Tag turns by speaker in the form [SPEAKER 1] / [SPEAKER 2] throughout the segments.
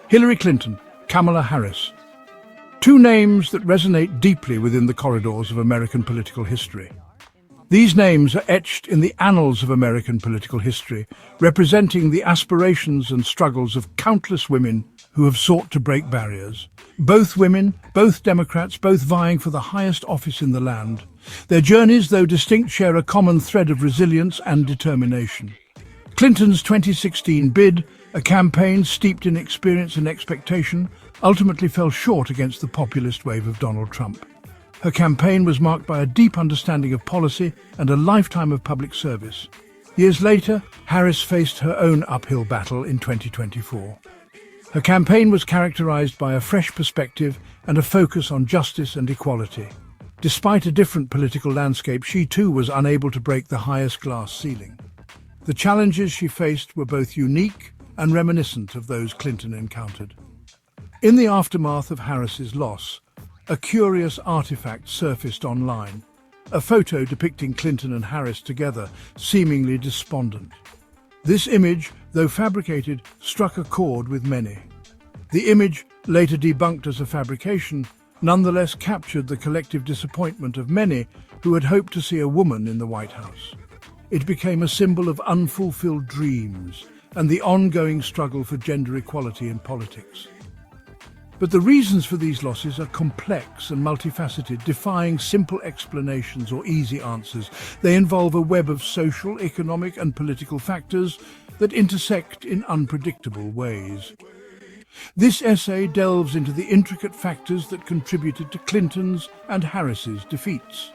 [SPEAKER 1] Hillary Clinton, Kamala Harris. Two names that resonate deeply within the corridors of American political history. These names are etched in the annals of American political history, representing the aspirations and struggles of countless women who have sought to break barriers. Both women, both Democrats, both vying for the highest office in the land. Their journeys, though distinct, share a common thread of resilience and determination. Clinton's 2016 bid, a campaign steeped in experience and expectation, ultimately fell short against the populist wave of Donald Trump. Her campaign was marked by a deep understanding of policy and a lifetime of public service. Years later, Harris faced her own uphill battle in 2024. Her campaign was characterized by a fresh perspective and a focus on justice and equality. Despite a different political landscape, she too was unable to break the highest glass ceiling. The challenges she faced were both unique and reminiscent of those Clinton encountered. In the aftermath of Harris's loss, a curious artifact surfaced online, a photo depicting Clinton and Harris together, seemingly despondent. This image, though fabricated, struck a chord with many. The image, later debunked as a fabrication, nonetheless captured the collective disappointment of many who had hoped to see a woman in the White House. It became a symbol of unfulfilled dreams and the ongoing struggle for gender equality in politics. But the reasons for these losses are complex and multifaceted, defying simple explanations or easy answers. They involve a web of social, economic, and political factors that intersect in unpredictable ways. This essay delves into the intricate factors that contributed to Clinton's and Harris's defeats.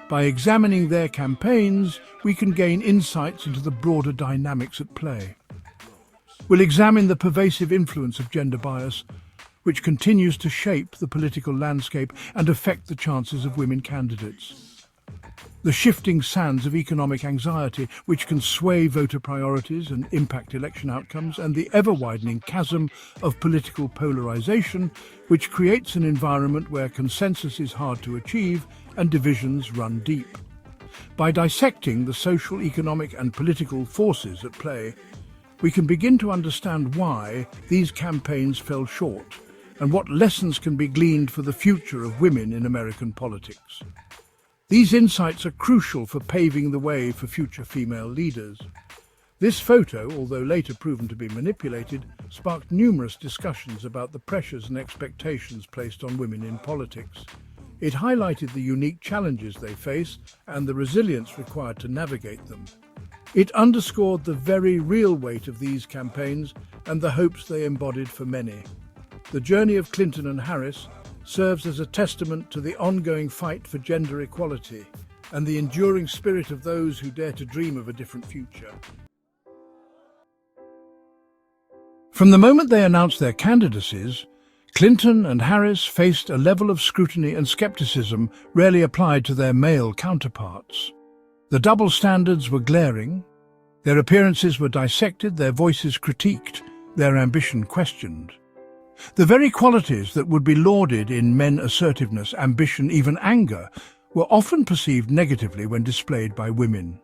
[SPEAKER 1] By examining their campaigns, we can gain insights into the broader dynamics at play. We'll examine the pervasive influence of gender bias, which continues to shape the political landscape and affect the chances of women candidates. The shifting sands of economic anxiety, which can sway voter priorities and impact election outcomes, and the ever-widening chasm of political polarization, which creates an environment where consensus is hard to achieve and divisions run deep. By dissecting the social, economic, and political forces at play, we can begin to understand why these campaigns fell short and what lessons can be gleaned for the future of women in American politics. These insights are crucial for paving the way for future female leaders. This photo, although later proven to be manipulated, sparked numerous discussions about the pressures and expectations placed on women in politics. It highlighted the unique challenges they face and the resilience required to navigate them. It underscored the very real weight of these campaigns and the hopes they embodied for many. The journey of Clinton and Harris serves as a testament to the ongoing fight for gender equality and the enduring spirit of those who dare to dream of a different future. From the moment they announced their candidacies, Clinton and Harris faced a level of scrutiny and skepticism rarely applied to their male counterparts. The double standards were glaring. Their appearances were dissected, their voices critiqued, their ambition questioned. The very qualities that would be lauded in men: assertiveness, ambition, even anger, were often perceived negatively when displayed by women.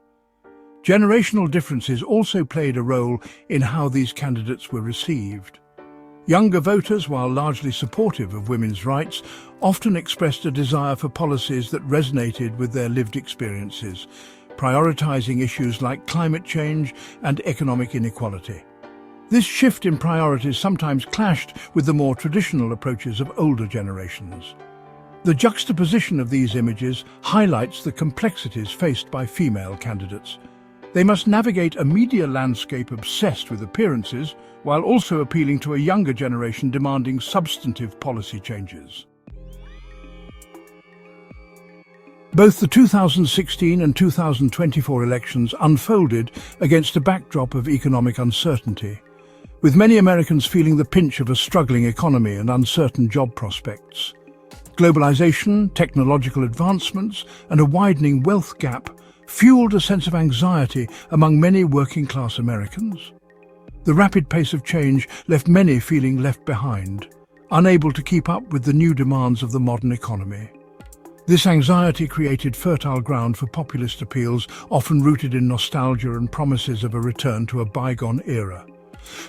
[SPEAKER 1] Generational differences also played a role in how these candidates were received. Younger voters, while largely supportive of women's rights, often expressed a desire for policies that resonated with their lived experiences, prioritizing issues like climate change and economic inequality. This shift in priorities sometimes clashed with the more traditional approaches of older generations. The juxtaposition of these images highlights the complexities faced by female candidates. They must navigate a media landscape obsessed with appearances, while also appealing to a younger generation demanding substantive policy changes. Both the 2016 and 2024 elections unfolded against a backdrop of economic uncertainty, with many Americans feeling the pinch of a struggling economy and uncertain job prospects. Globalization, technological advancements, and a widening wealth gap fueled a sense of anxiety among many working-class Americans. The rapid pace of change left many feeling left behind, unable to keep up with the new demands of the modern economy. This anxiety created fertile ground for populist appeals, often rooted in nostalgia and promises of a return to a bygone era.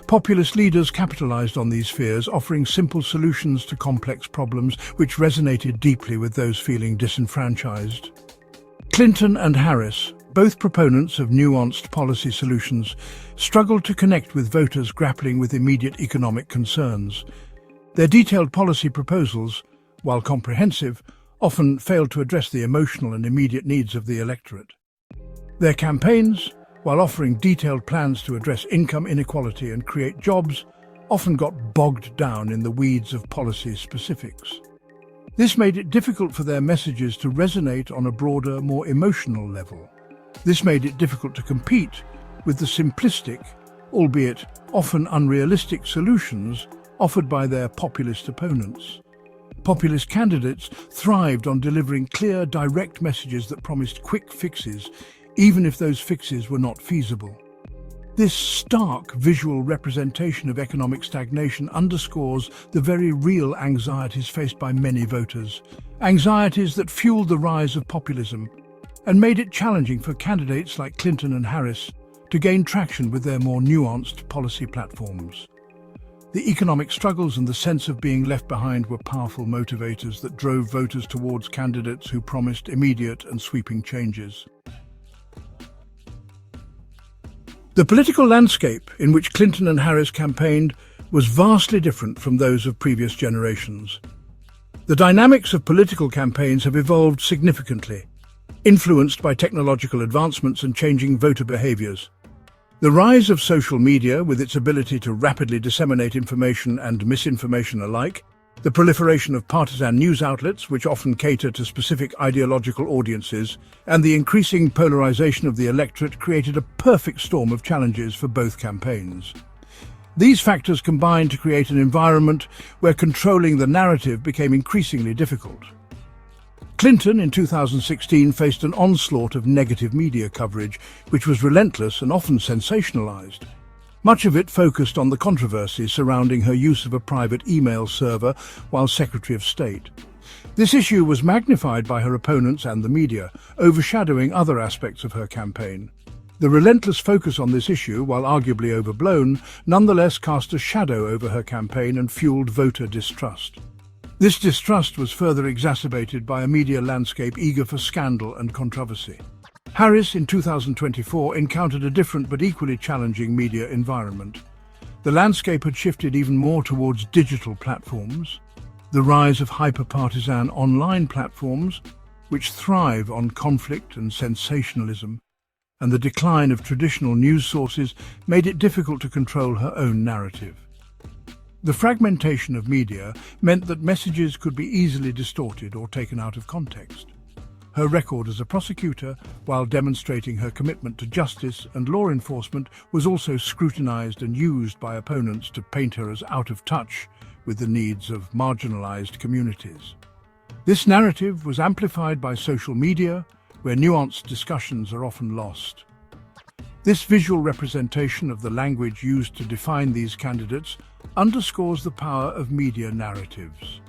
[SPEAKER 1] Populist leaders capitalized on these fears, offering simple solutions to complex problems which resonated deeply with those feeling disenfranchised. Clinton and Harris, both proponents of nuanced policy solutions, struggled to connect with voters grappling with immediate economic concerns. Their detailed policy proposals, while comprehensive, often failed to address the emotional and immediate needs of the electorate. Their campaigns, while offering detailed plans to address income inequality and create jobs, often got bogged down in the weeds of policy specifics. This made it difficult for their messages to resonate on a broader, more emotional level. This made it difficult to compete with the simplistic, albeit often unrealistic solutions offered by their populist opponents. Populist candidates thrived on delivering clear, direct messages that promised quick fixes, even if those fixes were not feasible. This stark visual representation of economic stagnation underscores the very real anxieties faced by many voters, anxieties that fueled the rise of populism and made it challenging for candidates like Clinton and Harris to gain traction with their more nuanced policy platforms. The economic struggles and the sense of being left behind were powerful motivators that drove voters towards candidates who promised immediate and sweeping changes. The political landscape in which Clinton and Harris campaigned was vastly different from those of previous generations. The dynamics of political campaigns have evolved significantly, influenced by technological advancements and changing voter behaviors. The rise of social media, with its ability to rapidly disseminate information and misinformation alike, the proliferation of partisan news outlets, which often cater to specific ideological audiences, and the increasing polarization of the electorate created a perfect storm of challenges for both campaigns. These factors combined to create an environment where controlling the narrative became increasingly difficult. Clinton, in 2016, faced an onslaught of negative media coverage, which was relentless and often sensationalized. Much of it focused on the controversy surrounding her use of a private email server while Secretary of State. This issue was magnified by her opponents and the media, overshadowing other aspects of her campaign. The relentless focus on this issue, while arguably overblown, nonetheless cast a shadow over her campaign and fueled voter distrust. This distrust was further exacerbated by a media landscape eager for scandal and controversy. Harris, in 2024, encountered a different but equally challenging media environment. The landscape had shifted even more towards digital platforms. The rise of hyper-partisan online platforms, which thrive on conflict and sensationalism, and the decline of traditional news sources made it difficult to control her own narrative. The fragmentation of media meant that messages could be easily distorted or taken out of context. Her record as a prosecutor, while demonstrating her commitment to justice and law enforcement, was also scrutinized and used by opponents to paint her as out of touch with the needs of marginalized communities. This narrative was amplified by social media, where nuanced discussions are often lost. This visual representation of the language used to define these candidates underscores the power of media narratives.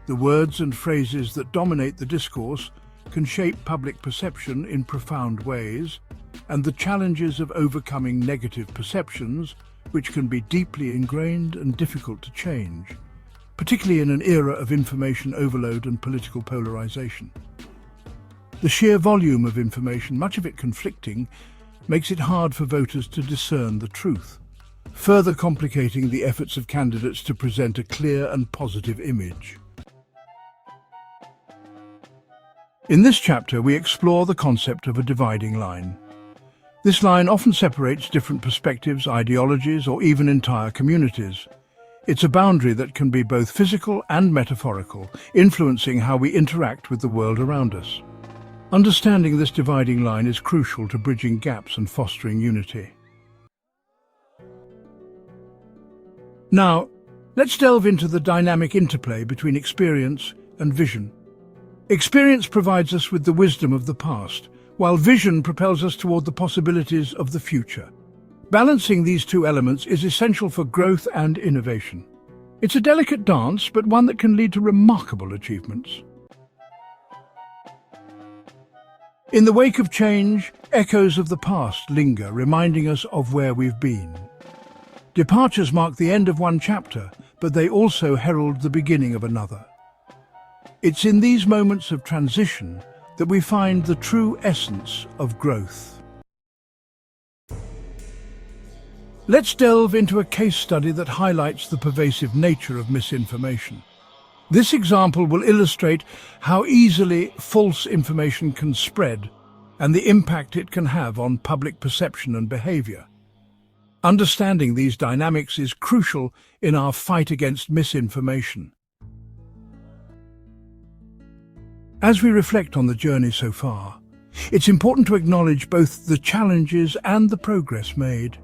[SPEAKER 1] The words and phrases that dominate the discourse can shape public perception in profound ways, and the challenges of overcoming negative perceptions, which can be deeply ingrained and difficult to change, particularly in an era of information overload and political polarization. The sheer volume of information, much of it conflicting, makes it hard for voters to discern the truth, further complicating the efforts of candidates to present a clear and positive image. In this chapter, we explore the concept of a dividing line. This line often separates different perspectives, ideologies, or even entire communities. It's a boundary that can be both physical and metaphorical, influencing how we interact with the world around us. Understanding this dividing line is crucial to bridging gaps and fostering unity. Now, let's delve into the dynamic interplay between experience and vision. Experience provides us with the wisdom of the past, while vision propels us toward the possibilities of the future. Balancing these two elements is essential for growth and innovation. It's a delicate dance, but one that can lead to remarkable achievements. In the wake of change, echoes of the past linger, reminding us of where we've been. Departures mark the end of one chapter, but they also herald the beginning of another. It's in these moments of transition that we find the true essence of growth. Let's delve into a case study that highlights the pervasive nature of misinformation. This example will illustrate how easily false information can spread and the impact it can have on public perception and behavior. Understanding these dynamics is crucial in our fight against misinformation. As we reflect on the journey so far, it's important to acknowledge both the challenges and the progress made.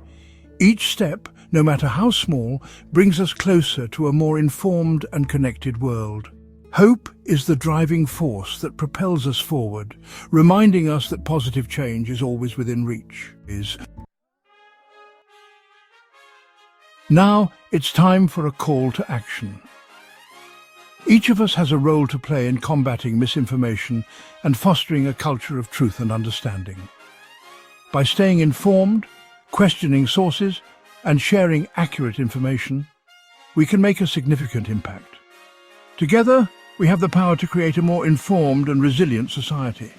[SPEAKER 1] Each step, no matter how small, brings us closer to a more informed and connected world. Hope is the driving force that propels us forward, reminding us that positive change is always within reach. Now, it's time for a call to action. Each of us has a role to play in combating misinformation and fostering a culture of truth and understanding. By staying informed, questioning sources, and sharing accurate information, we can make a significant impact. Together, we have the power to create a more informed and resilient society.